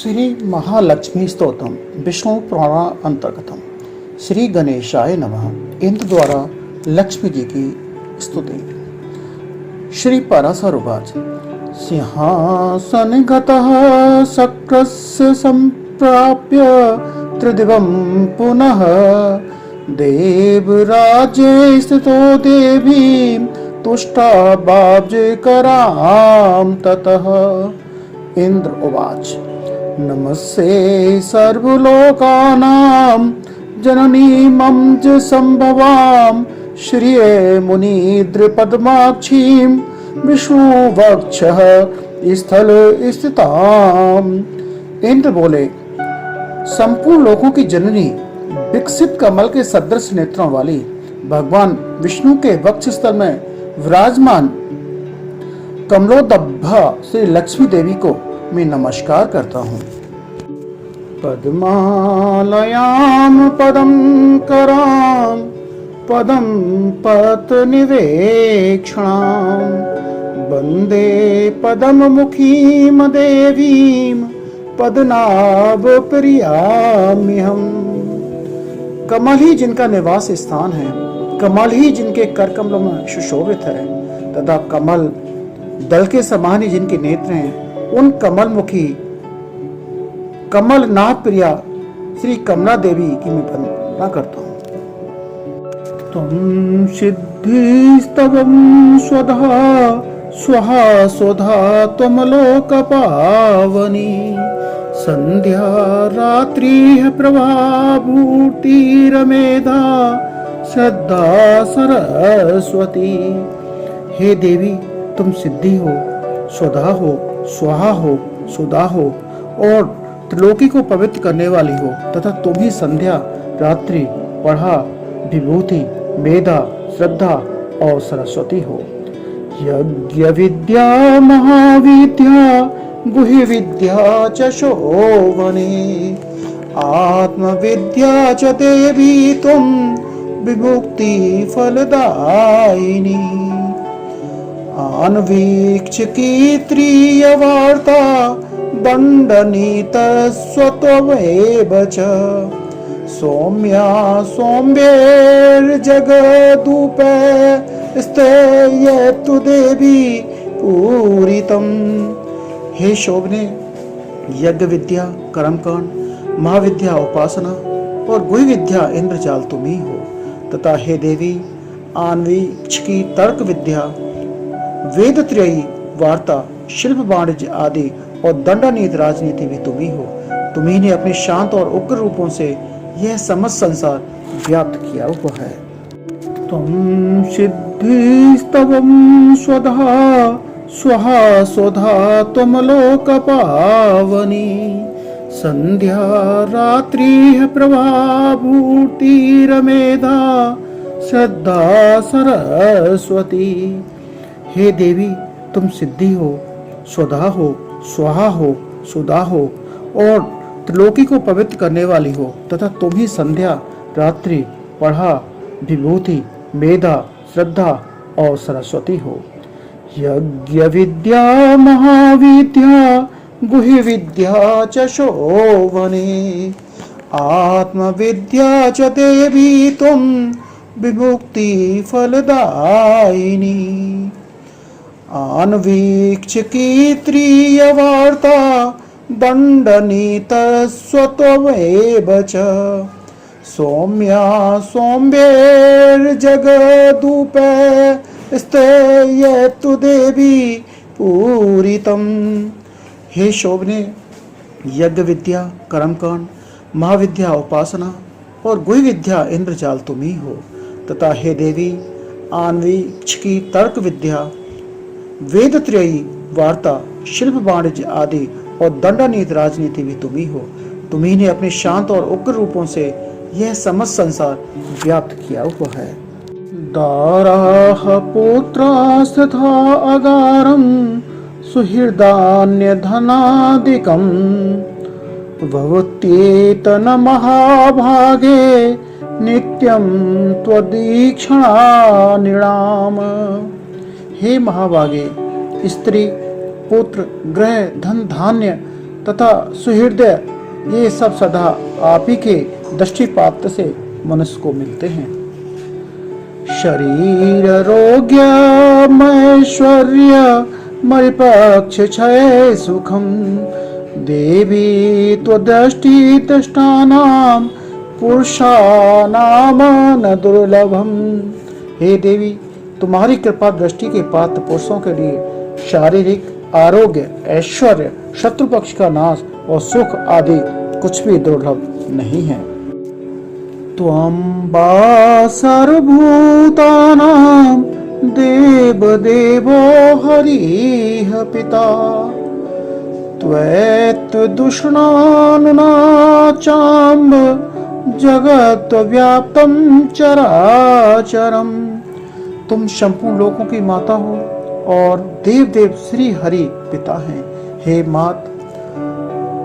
श्री महालक्ष्मी स्तोत्रम विष्णु पुराण अंतर्गतम। श्री गणेशाय नमः। इंद्र द्वारा लक्ष्मी जी की स्तुति। श्री पराशर उवाच। सिंहासन गतः शक्रस्य संप्राप्य त्रिदिवं पुनः देवराज्ये स्थितो देवी तुष्टा बाब्जकरां ततः। इंद्र उवाच। नमस्ते सर्वलोकानां जननीमं च संभवां श्रिये मुनिद्रपद्माक्षीं विष्णुवक्षः स्थल स्थिताम्। इंद्र बोले, संपूर्ण लोकों की जननी, विकसित कमल के सदृश नेत्रों वाली भगवान विष्णु के वक्ष स्थल में विराजमान कमलोदभा श्री लक्ष्मी देवी को मैं नमस्कार करता हूँ। पद्मालयां पदं करां पदं पत्निवेक्षणां वन्दे पद्ममुखीं देवीं पद्मनाभप्रियाम्यहम्। कमल ही जिनका निवास स्थान है, कमल ही जिनके कर कमलों में सुशोभित है तथा कमल दल के समान ही जिनके नेत्र हैं, उन कमल मुखी कमल नाथ प्रिया श्री कमला देवी की मैं वंदना करता हूँ। तुम सिद्धिस्तवं स्वधा स्वहा स्वधा तुम लोक पावनी संध्या रात्रि प्रभाभूतिरमेधा श्रद्धा सरस्वती। हे देवी, तुम सिद्धि हो, स्वधा हो, स्वाहा हो, सुधा हो और त्रिलोकी को पवित्र करने वाली हो तथा तुम ही संध्या रात्रि पढ़ा विभूति मेधा श्रद्धा और सरस्वती हो। यज्ञ विद्या महाविद्या गुह्य विद्या च शोभने आत्म विद्या च देवी तुम विमुक्ति फलदायिनी। अन्वीक्ष की त्रिय वार्ता दंडनीत स्वत्वमेव च सौम्या सौम्यैर्जगदूपे स्थेयतु देवी पूरितम्। हे शोभने, यज्ञ विद्या कर्मकांड महाविद्या उपासना और गुह्य विद्या इंद्रजाल तुम ही हो तथा हे देवी आन्वीक्ष की तर्क विद्या वेद त्रयी वार्ता शिल्प वाणिज्य आदि और दंडनीत राजनीति भी तुम ही हो। तुम ही ने अपने शांत और उग्र रूपों से यह समस्त संसार व्याप्त किया हुआ है। तुम सिद्धिस्तवं स्वधा स्वहा स्वधा तुम लोक पावनी संध्या रात्रि प्रभाभूतिरमेधा श्रद्धा सरस्वती। हे देवी, तुम सिद्धि हो, स्वधा हो, स्वाहा हो, सुधा हो और त्रिलोकी को पवित्र करने वाली हो तथा तुम ही संध्या रात्रि पढ़ा विभूति मेधा श्रद्धा और सरस्वती हो। यज्ञ विद्या महाविद्या गुह्य विद्या च शोभने आत्म विद्या च देवी तुम विमुक्ति फलदायिनी। अन्वीक्ष की त्रिय वार्ता दंडनीत स्वत्वमेव च सौम्या सौम्यैर्जगदूपे स्थेयतु देवी पूरितम्। हे शोभने, यज्ञ विद्या कर्मकांड महाविद्या उपासना और गुह्य विद्या इंद्रजाल तुम ही हो तथा हे देवी आन्वीक्ष की तर्क विद्या वेद त्रयी वार्ता शिल्प वाणिज्य आदि और दंडनीत राजनीति भी तुम ही हो। तुम ही ने अपने शांत और उग्र रूपों से यह समस्त संसार व्याप्त किया हुआ है। दाराह पुत्रास्तथा अगारं सुहृदान्य धनादिकं भवत्येतन महाभागे नित्यं त्वदीक्षणा निणाम। हे महाभागे, स्त्री पुत्र ग्रह धन धान्य तथा सुहृदय, ये सब सदा आप ही के दृष्टिपात से मनुष्य को मिलते हैं। शरीर रोग्य ऐश्वर्य मरिपक्ष क्षय सुखम देवी त्वदृष्टि दृष्टानाम पुरुषानाम न दुर्लभम। हे देवी, तुम्हारी कृपा दृष्टि के पात्र पुरुषों के लिए शारीरिक आरोग्य, ऐश्वर्य, शत्रु पक्ष का नाश और सुख आदि कुछ भी दुर्लभ नहीं है। त्वं वा सर्वभूतानां देवदेवो हरिः पिता त्वत्तदुष्णानुना चाम्ब जगत व्याप्तं चराचरम्। तुम संपूर्ण लोकों की माता हो और देव देव श्री हरि पिता हैं। हे मात,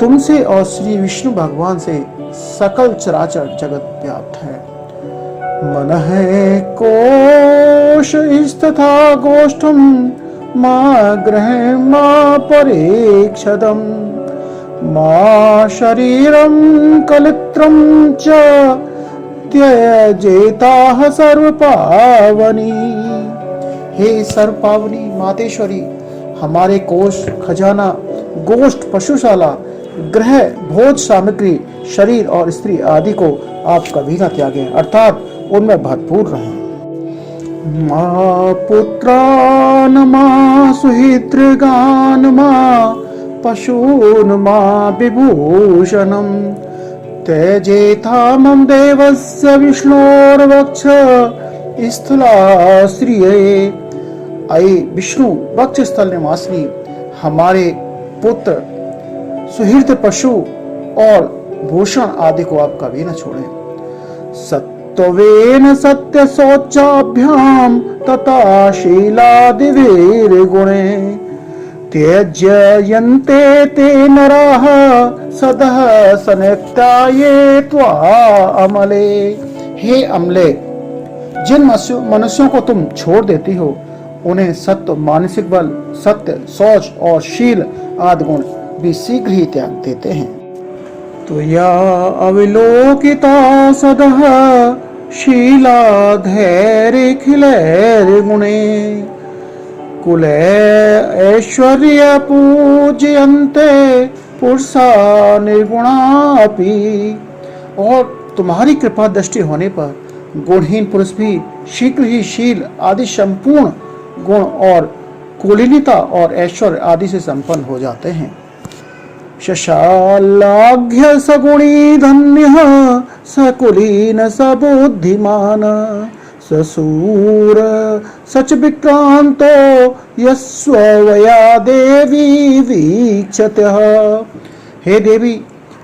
तुमसे और श्री विष्णु भगवान से सकल चराचर जगत व्याप्त है। मन है कोश तथा गोष्ठम माँ ग्रह माँ परीक्षदम माँ शरीरम कलित्रम च त्यजेता सर्वपावनी। हे सर्वपावनी मातेश्वरी, हमारे कोष, खजाना, गोष्ठ, पशुशाला, ग्रह, भोज सामग्री, शरीर और स्त्री आदि को आप कभी न त्यागें, अर्थात उनमें भरपूर रहें। माँ पुत्रान माँ सुहितृगान माँ पशून माँ विभूषणम त्यजेथा मम देवस्य विष्णोर्वक्ष स्थलाश्रिये। आई विष्णु वक्ष स्थल निवासिनी, हमारे पुत्र, सुहृद पशु और भूषण आदि को आप कभी न छोड़ें। सत्त्वेन सत्य शौचाभ्याम तथा शीलादिवीर गुणे त्यज्यन्ते ते नराः सदः सनित्या ये त्वा अमले। हे अमले, जिन मनुष्यों को तुम छोड़ देती हो उन्हें सत्व, मानसिक बल, सत्य, शौच और शील आदि गुण भी शीघ्र ही त्याग देते हैं। त्वया अविलोकिता सदः शीला धैर्य खिलैर्गुणे कुले ऐश्वर्य पूजयन्ते पुरुषा निर्गुणापि। और तुम्हारी कृपा दृष्टि होने पर गुणहीन पुरुष भी शीघ्र ही शील आदि संपूर्ण गुण और कुलीनता और ऐश्वर्य आदि से संपन्न हो जाते हैं। शशालाघ्य सगुणी धन्यः सकुलीन सबुद्धिमान ससूर सच विक्रांतो यस्वया देवी वीक्षतः। हे देवी,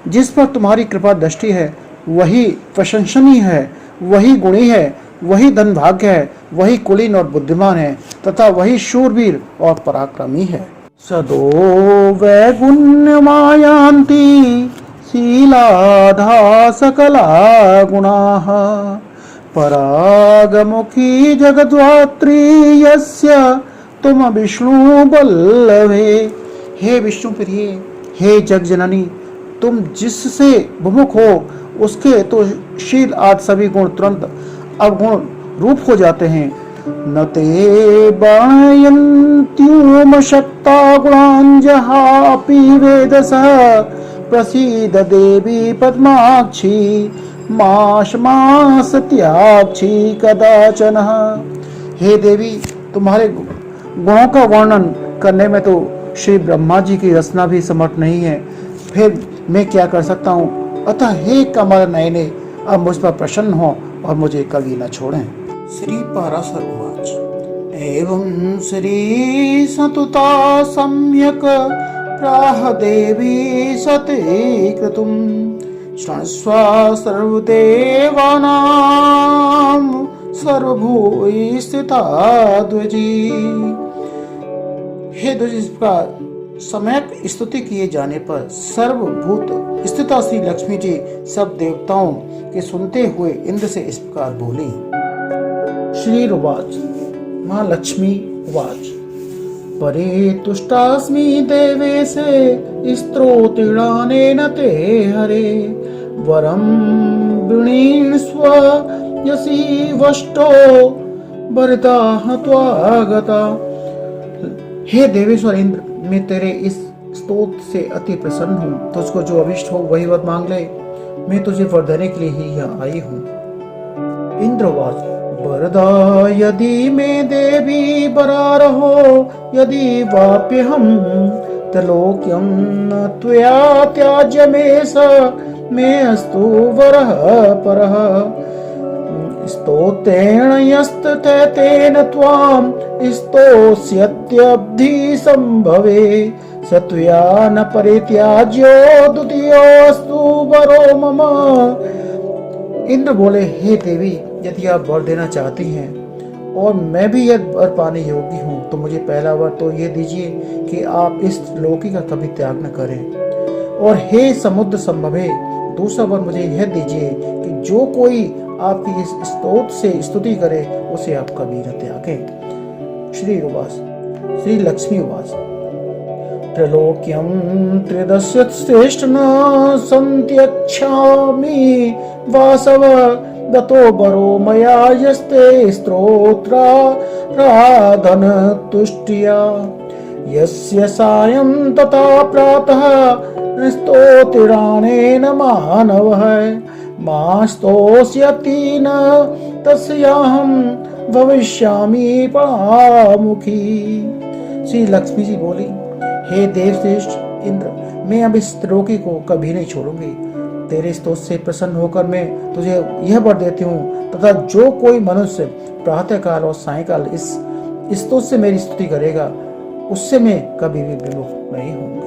जिस पर तुम्हारी कृपा दृष्टि है वही प्रशंसनीय है, वही गुणी है, वही धन भाग्य है, वही कुलीन और बुद्धिमान है तथा वही शूरवीर और पराक्रमी है। सदो वैगुण्य मायांति शीलाधा सकला गुणाः परागमुखी जगद्धात्री यस्य तुम विष्णु बल्लभे। हे विष्णु प्रिय, हे जग जननी, तुम जिससे विमुख हो उसके तो शील आदि सभी गुण तुरंत अवगुण रूप हो जाते हैं। न ते बाणयन्त्युम शक्ता गुणाञ्जहापि वेदसः प्रसीद देवी पद्माक्षी माश मास त्याक्षी कदाचन। हे देवी, तुम्हारे गुणों का वर्णन करने में तो श्री ब्रह्मा जी की रचना भी समर्थ नहीं है, फिर मैं क्या कर सकता हूँ। अतः हे कमल नयने, अब मुझ पर प्रसन्न हो और मुझे कभी न छोड़ें। श्री पराशर उवाच एवं श्री सतुता सम्यक प्राह देवी सते क्रतुम शृण्वस्व सर्वदेवानां सर्वभूय स्थिता द्विजी। हे द्विज, इस प्रकार सम्यक स्तुति किए जाने पर सर्वभूत स्थिता श्री लक्ष्मी जी सब देवताओं के सुनते हुए इंद्र से इस प्रकार बोली। श्री उवाच मां लक्ष्मी उवाच परितुष्टास्मि देवेशे स्तोत्रेणानेन ते हरे वरं वृणीष्व यसी वष्टो वरदाह त्वागता। हे देवेश्वर इंद्र, मैं तेरे इस स्तोत्र से अति प्रसन्न हूँ। तुझको जो अभिष्ट हो वही वर मांग ले, मैं तुझे वर देने के लिए ही यहाँ आई हूँ। इंद्रवाच वरदा यदि मे देवी वरारहो यदि वाप्यहं त्रिलोक्यं न त्वया त्याज्यमेष मे अस्तु वरः परः स्तोत्रेण यस्ततेन त्वां स्तोष्यत्यब्धि संभवे स त्वया न परित्याज्यो द्वितीयोऽस्तु वरो मम। इंद्र बोले, हे देवी, यदि आप वर देना चाहती हैं और मैं भी यह वर पाने योग्य हूँ तो मुझे पहला वर तो ये दीजिए कि आप इस लोकी का कभी त्याग न करें, और हे समुद्र संभवे, दूसरा वर मुझे यह दीजिए कि जो कोई आपकी इस स्तोत्र से स्तुति करे उसे आप कभी न त्यागें। श्री लक्ष्मी उवाच त्रैलोक्यं त्रिदश श्रेष्ठ न सन्त्यक्षामि वासव दतो वरो मया यस्ते स्तोत्राराधन तुष्टिया यस्य सायं तथा प्रातः स्तोत्राणेन मानवः मा स्तोष्यति न तस्याहं भविष्यामि परामुखी। श्री लक्ष्मी जी बोली, हे देवश्रेष्ठ इंद्र, मैं अब इस त्रिलोकी को कभी नहीं छोड़ूंगी। तेरे स्तोत्र से प्रसन्न होकर मैं तुझे यह वर देती हूँ तथा जो कोई मनुष्य प्रातः काल और सायंकाल इस स्तोत्र से मेरी स्तुति करेगा उससे मैं कभी भी विमुख नहीं होंगी।